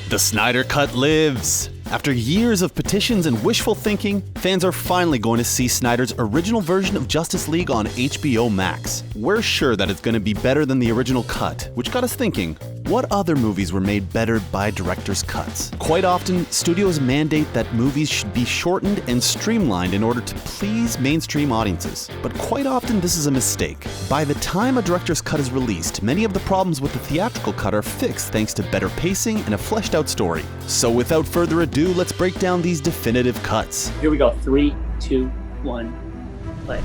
The Snyder Cut lives! After years of petitions and wishful thinking, fans are finally going to see Snyder's original version of Justice League on HBO Max. We're sure that it's going to be better than the original cut, which got us thinking, what other movies were made better by director's cuts? Quite often, studios mandate that movies should be shortened and streamlined in order to please mainstream audiences. But quite often, this is a mistake. By the time a director's cut is released, many of the problems with the theatrical cut are fixed thanks to better pacing and a fleshed out story. So without further ado, let's break down these definitive cuts. Here we go. 3, 2, 1, play.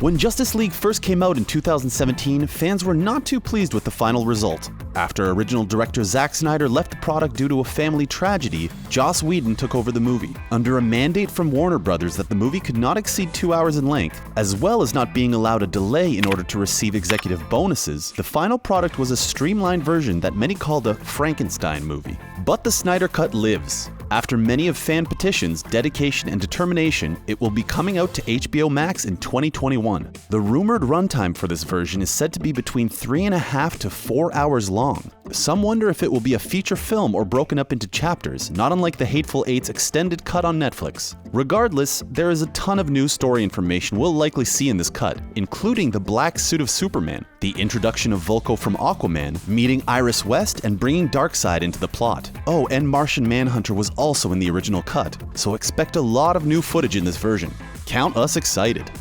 When Justice League first came out in 2017, fans were not too pleased with the final result. After original director Zack Snyder left the product due to a family tragedy, Joss Whedon took over the movie. Under a mandate from Warner Brothers that the movie could not exceed 2 hours in length, as well as not being allowed a delay in order to receive executive bonuses, the final product was a streamlined version that many called a Frankenstein movie. But the Snyder Cut lives. After many of fan petitions, dedication, and determination, it will be coming out to HBO Max in 2021. The rumored runtime for this version is said to be between 3.5 to 4 hours long. Some wonder if it will be a feature film or broken up into chapters, not unlike the Hateful Eight's extended cut on Netflix. Regardless, there is a ton of new story information we'll likely see in this cut, including the black suit of Superman, the introduction of Vulko from Aquaman, meeting Iris West, and bringing Darkseid into the plot. Oh, and Martian Manhunter was also in the original cut, so expect a lot of new footage in this version. Count us excited.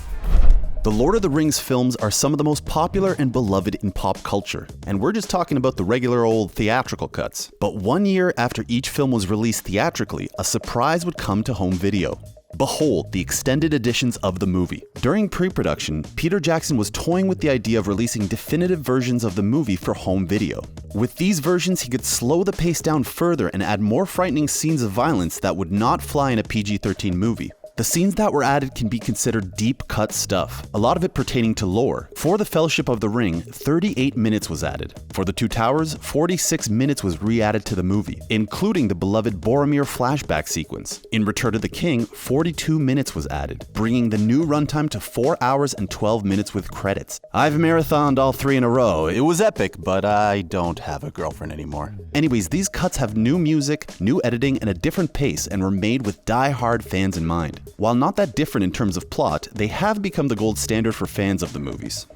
The Lord of the Rings films are some of the most popular and beloved in pop culture, and we're just talking about the regular old theatrical cuts. But 1 year after each film was released theatrically, a surprise would come to home video. Behold, the extended editions of the movie. During pre-production, Peter Jackson was toying with the idea of releasing definitive versions of the movie for home video. With these versions, he could slow the pace down further and add more frightening scenes of violence that would not fly in a PG-13 movie. The scenes that were added can be considered deep-cut stuff, a lot of it pertaining to lore. For the Fellowship of the Ring, 38 minutes was added. For the Two Towers, 46 minutes was re-added to the movie, including the beloved Boromir flashback sequence. In Return of the King, 42 minutes was added, bringing the new runtime to 4 hours and 12 minutes with credits. I've marathoned all 3 in a row. It was epic, but I don't have a girlfriend anymore. Anyways, these cuts have new music, new editing, and a different pace, and were made with die-hard fans in mind. While not that different in terms of plot, they have become the gold standard for fans of the movies.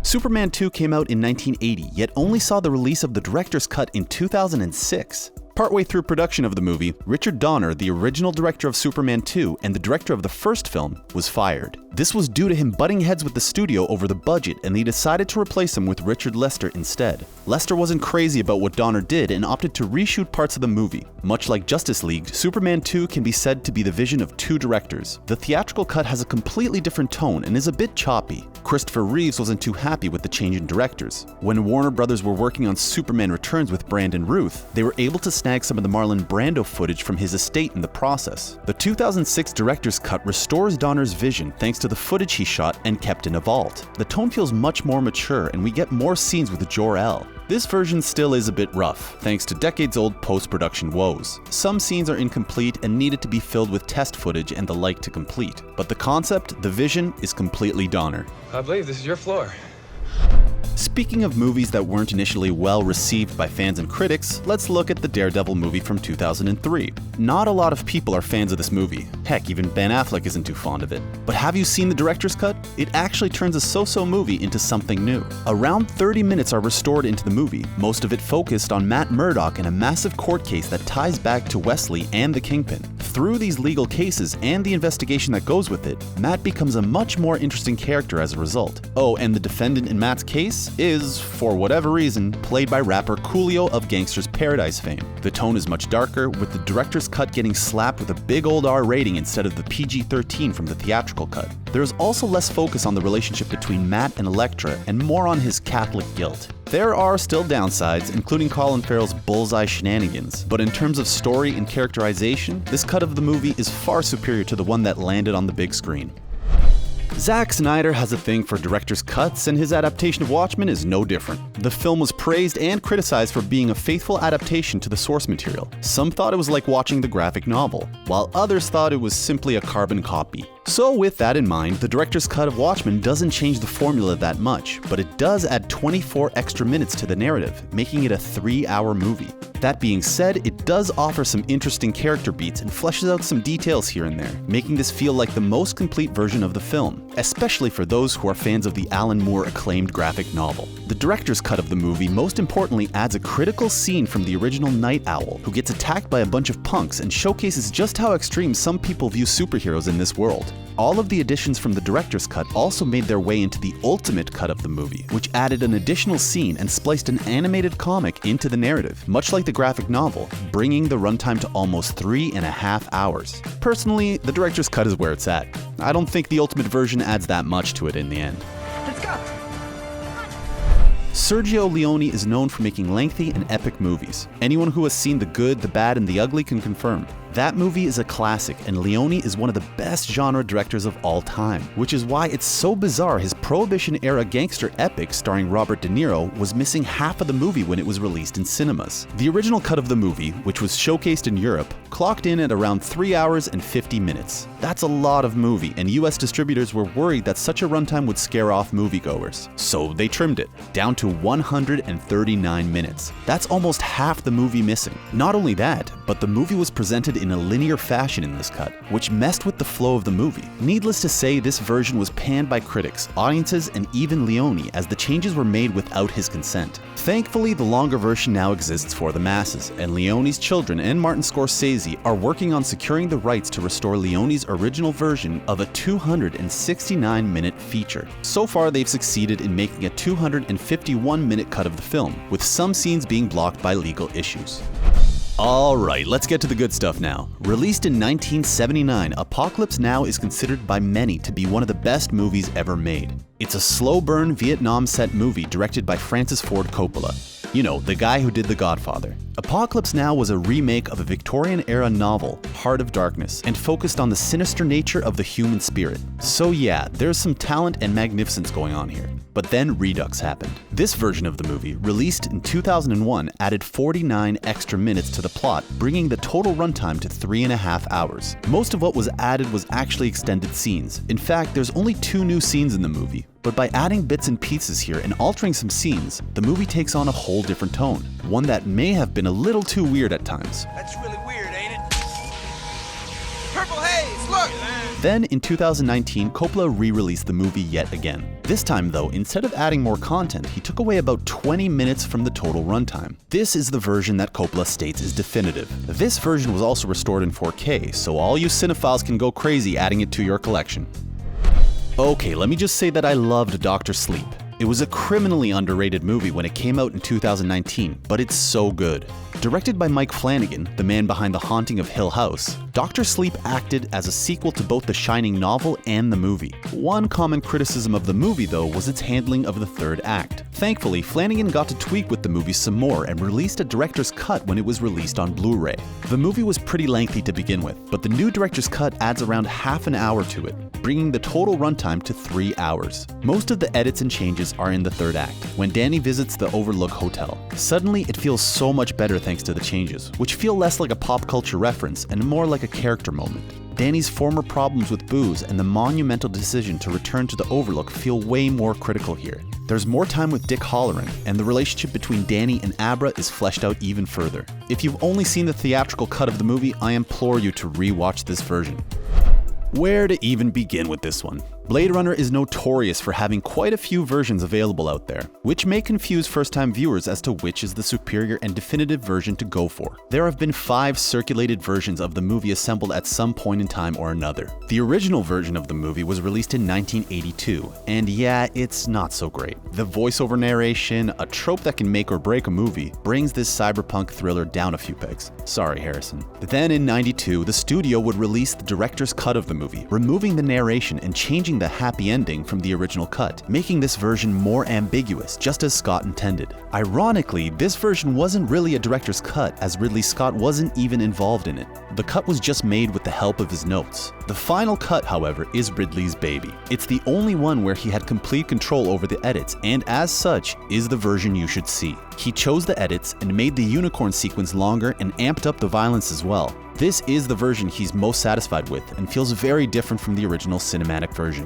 Superman 2 came out in 1980, yet only saw the release of the director's cut in 2006. Partway through production of the movie, Richard Donner, the original director of Superman 2 and the director of the first film, was fired. This was due to him butting heads with the studio over the budget, and they decided to replace him with Richard Lester instead. Lester wasn't crazy about what Donner did and opted to reshoot parts of the movie. Much like Justice League, Superman 2 can be said to be the vision of two directors. The theatrical cut has a completely different tone and is a bit choppy. Christopher Reeves wasn't too happy with the change in directors. When Warner Brothers were working on Superman Returns with Brandon Routh, they were able to snag some of the Marlon Brando footage from his estate in the process. The 2006 director's cut restores Donner's vision thanks to the footage he shot and kept in a vault. The tone feels much more mature and we get more scenes with Jor-El. This version still is a bit rough, thanks to decades-old post-production woes. Some scenes are incomplete and needed to be filled with test footage and the like to complete. But the concept, the vision, is completely Donner. I believe this is your floor. Speaking of movies that weren't initially well received by fans and critics, let's look at the Daredevil movie from 2003. Not a lot of people are fans of this movie. Heck, even Ben Affleck isn't too fond of it. But have you seen the director's cut? It actually turns a so-so movie into something new. Around 30 minutes are restored into the movie, most of it focused on Matt Murdock and a massive court case that ties back to Wesley and the Kingpin. Through these legal cases and the investigation that goes with it, Matt becomes a much more interesting character as a result. Oh, and the defendant in Matt's case is, for whatever reason, played by rapper Coolio of Gangsta's Paradise fame. The tone is much darker, with the director's cut getting slapped with a big old R rating instead of the PG-13 from the theatrical cut. There is also less focus on the relationship between Matt and Elektra, and more on his Catholic guilt. There are still downsides, including Colin Farrell's bullseye shenanigans, but in terms of story and characterization, this cut of the movie is far superior to the one that landed on the big screen. Zack Snyder has a thing for director's cuts, and his adaptation of Watchmen is no different. The film was praised and criticized for being a faithful adaptation to the source material. Some thought it was like watching the graphic novel, while others thought it was simply a carbon copy. So with that in mind, the director's cut of Watchmen doesn't change the formula that much, but it does add 24 extra minutes to the narrative, making it a 3-hour movie. That being said, it does offer some interesting character beats and fleshes out some details here and there, making this feel like the most complete version of the film, especially for those who are fans of the Alan Moore acclaimed graphic novel. The director's cut of the movie most importantly adds a critical scene from the original Night Owl, who gets attacked by a bunch of punks and showcases just how extreme some people view superheroes in this world. All of the additions from the director's cut also made their way into the ultimate cut of the movie, which added an additional scene and spliced an animated comic into the narrative, much like the graphic novel, bringing the runtime to almost 3.5 hours. Personally, the director's cut is where it's at. I don't think the ultimate version adds that much to it in the end. Let's go! Sergio Leone is known for making lengthy and epic movies. Anyone who has seen The Good, the Bad, and the Ugly can confirm. That movie is a classic, and Leone is one of the best genre directors of all time, which is why it's so bizarre his Prohibition-era gangster epic starring Robert De Niro was missing half of the movie when it was released in cinemas. The original cut of the movie, which was showcased in Europe, clocked in at around 3 hours and 50 minutes. That's a lot of movie, and US distributors were worried that such a runtime would scare off moviegoers. So they trimmed it, down to 139 minutes. That's almost half the movie missing. Not only that, but the movie was presented in a linear fashion in this cut, which messed with the flow of the movie. Needless to say, this version was panned by critics, audiences, and even Leone, as the changes were made without his consent. Thankfully, the longer version now exists for the masses, and Leone's children and Martin Scorsese are working on securing the rights to restore Leone's original version of a 269-minute feature. So far, they've succeeded in making a 251-minute cut of the film, with some scenes being blocked by legal issues. Alright, let's get to the good stuff now. Released in 1979, Apocalypse Now is considered by many to be one of the best movies ever made. It's a slow-burn Vietnam-set movie directed by Francis Ford Coppola. You know, the guy who did The Godfather. Apocalypse Now was a remake of a Victorian-era novel, Heart of Darkness, and focused on the sinister nature of the human spirit. So yeah, there's some talent and magnificence going on here. But then Redux happened. This version of the movie, released in 2001, added 49 extra minutes to the plot, bringing the total runtime to 3.5 hours. Most of what was added was actually extended scenes. In fact, there's only 2 new scenes in the movie. But by adding bits and pieces here and altering some scenes, the movie takes on a whole different tone. One that may have been a little too weird at times. That's really weird, ain't it? Purple haze, look! Then, in 2019, Coppola re-released the movie yet again. This time though, instead of adding more content, he took away about 20 minutes from the total runtime. This is the version that Coppola states is definitive. This version was also restored in 4K, so all you cinephiles can go crazy adding it to your collection. Okay, let me just say that I loved Dr. Sleep. It was a criminally underrated movie when it came out in 2019, but it's so good. Directed by Mike Flanagan, the man behind The Haunting of Hill House, Dr. Sleep acted as a sequel to both the Shining novel and the movie. One common criticism of the movie, though, was its handling of the third act. Thankfully, Flanagan got to tweak with the movie some more and released a director's cut when it was released on Blu-ray. The movie was pretty lengthy to begin with, but the new director's cut adds around half an hour to it, bringing the total runtime to 3 hours. Most of the edits and changes are in the third act, when Danny visits the Overlook Hotel. Suddenly, it feels so much better thanks to the changes, which feel less like a pop culture reference and more like a character moment. Danny's former problems with booze and the monumental decision to return to the Overlook feel way more critical here. There's more time with Dick Halloran, and the relationship between Danny and Abra is fleshed out even further. If you've only seen the theatrical cut of the movie, I implore you to re-watch this version. Where to even begin with this one? Blade Runner is notorious for having quite a few versions available out there, which may confuse first-time viewers as to which is the superior and definitive version to go for. There have been 5 circulated versions of the movie assembled at some point in time or another. The original version of the movie was released in 1982, and yeah, it's not so great. The voiceover narration, a trope that can make or break a movie, brings this cyberpunk thriller down a few pegs. Sorry, Harrison. Then in '92, the studio would release the director's cut of the movie, removing the narration and changing the happy ending from the original cut, making this version more ambiguous, just as Scott intended. Ironically, this version wasn't really a director's cut, as Ridley Scott wasn't even involved in it. The cut was just made with the help of his notes. The final cut, however, is Ridley's baby. It's the only one where he had complete control over the edits, and as such, is the version you should see. He chose the edits and made the unicorn sequence longer and amped up the violence as well. This is the version he's most satisfied with and feels very different from the original cinematic version.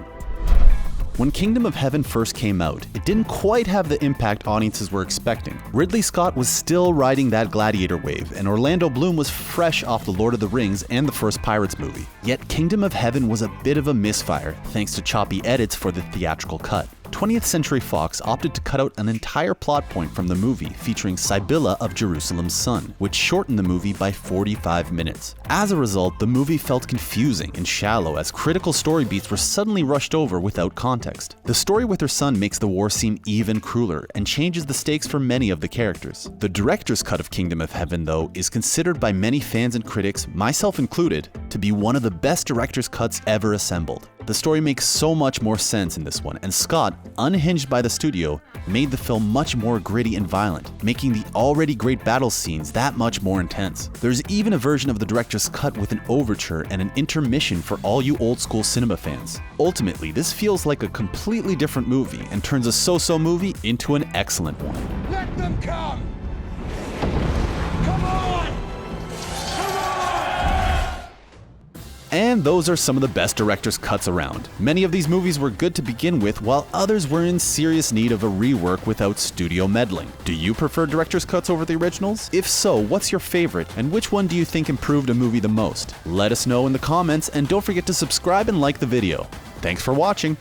When Kingdom of Heaven first came out, it didn't quite have the impact audiences were expecting. Ridley Scott was still riding that Gladiator wave, and Orlando Bloom was fresh off The Lord of the Rings and the first Pirates movie. Yet Kingdom of Heaven was a bit of a misfire, thanks to choppy edits for the theatrical cut. 20th Century Fox opted to cut out an entire plot point from the movie featuring Sibylla of Jerusalem's son, which shortened the movie by 45 minutes. As a result, the movie felt confusing and shallow as critical story beats were suddenly rushed over without context. The story with her son makes the war seem even crueler and changes the stakes for many of the characters. The director's cut of Kingdom of Heaven, though, is considered by many fans and critics, myself included, to be one of the best director's cuts ever assembled. The story makes so much more sense in this one, and Scott, unhinged by the studio, made the film much more gritty and violent, making the already great battle scenes that much more intense. There's even a version of the director's cut with an overture and an intermission for all you old school cinema fans. Ultimately, this feels like a completely different movie and turns a so-so movie into an excellent one. Let them come! Come on! And those are some of the best director's cuts around. Many of these movies were good to begin with, while others were in serious need of a rework without studio meddling. Do you prefer director's cuts over the originals? If so, what's your favorite, and which one do you think improved a movie the most? Let us know in the comments, and don't forget to subscribe and like the video. Thanks for watching!